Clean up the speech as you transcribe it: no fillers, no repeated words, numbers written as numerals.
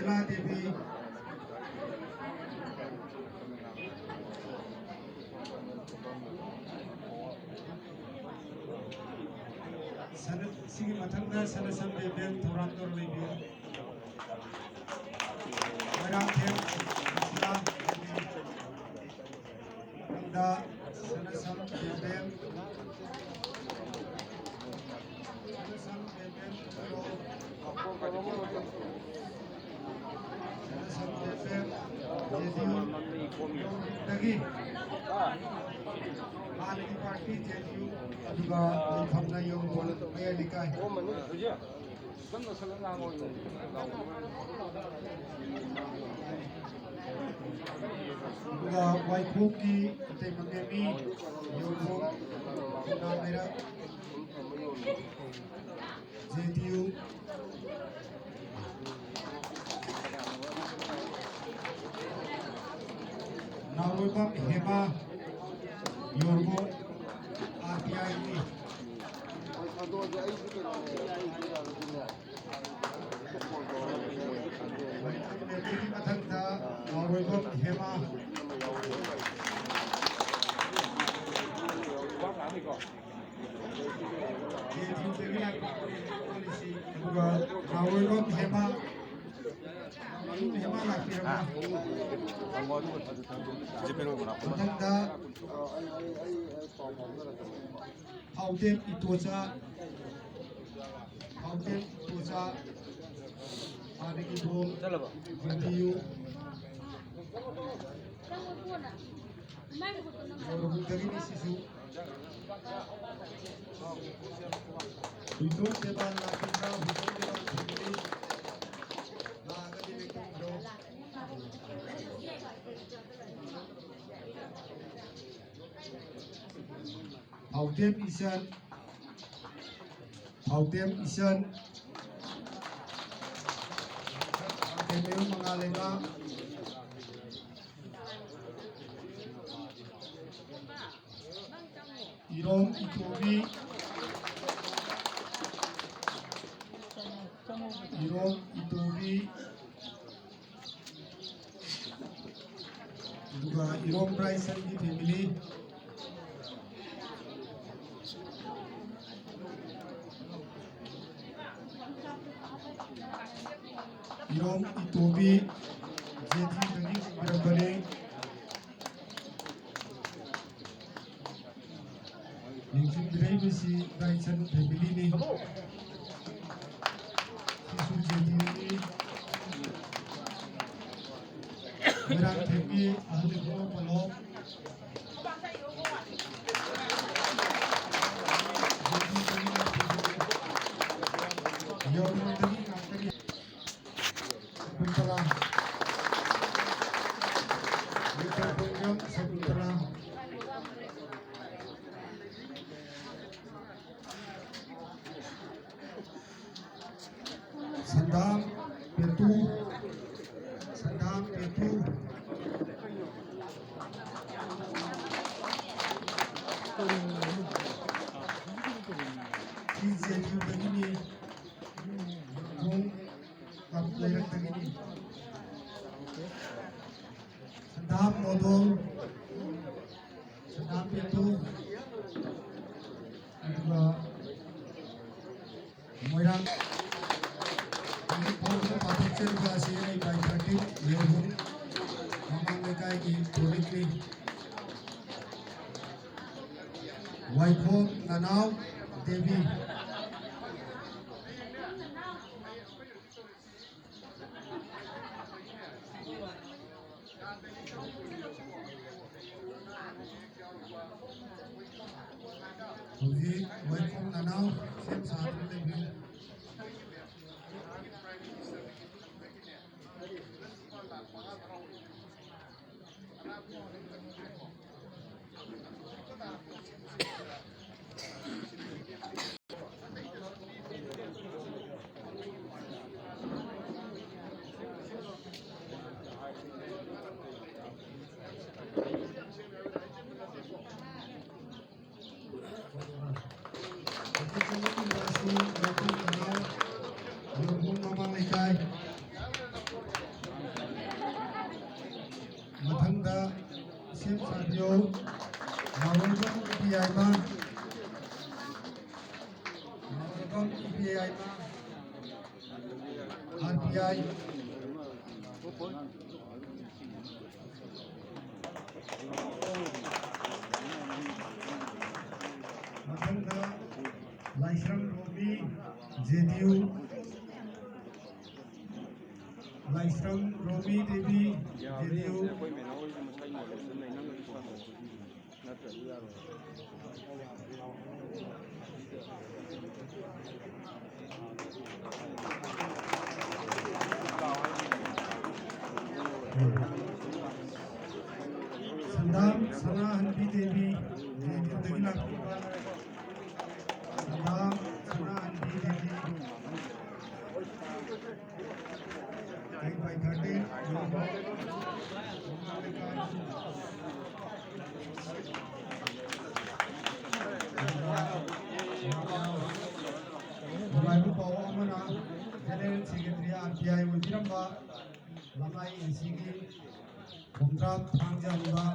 Kala Devi, Sigi Matanga Sanasam Devi, Toronto Libya, Marathon, Nanda Sanasam Devi, Sanasam Devi, lagi lagi party jeju juga lekamna yung kaya dikai juga Waikuki te mangemi yung namera jeju Narwebam Hema Yorgo RTI ini Jadi matang da Narwebam Hema juga Narwebam Hema Hema lagi Hema Matanda Haudem Itoja ada ibu video orang dari sisu itu depan lagi kau itu depan sendiri laga di betul Haudem Isan Kemeu mengalenga Irong Itobi juga Irong Bryson di family Irong Itobi Jeji Dagi Birabale Ningsin Birai Besi Bryson family ni Sisu Jeji ni Merang Tepi Ahli Guru Pelok Yorong Dagi Ngakari Sakuntala Yudha Pungyong Sakuntala Sandam Petu Jeju begini Kung Kaplayang begini Sandam Modol Sandam Petu juga Moirang ini pokoknya patung kasih ini baik hati leher mamang mereka ini politik Waiko Nanau Devi Waiko Nanau sem saat ini Yung mamang ikay Joseph Sabio, Mawagam EPI ma, Mawagam EPI ma, RPI, Matanga, Laisram Robi, JDU, Laisram Robi Devi, JDU, Sandam Sana Hanbi Devi, JDU Dagila Kiba, Sandam Sana Hanbi Devi, by 13, Maibu Pawa Amana, General Secretary RPI Wajiramba, Lamai NCG, Bumtrap Thangja Liba,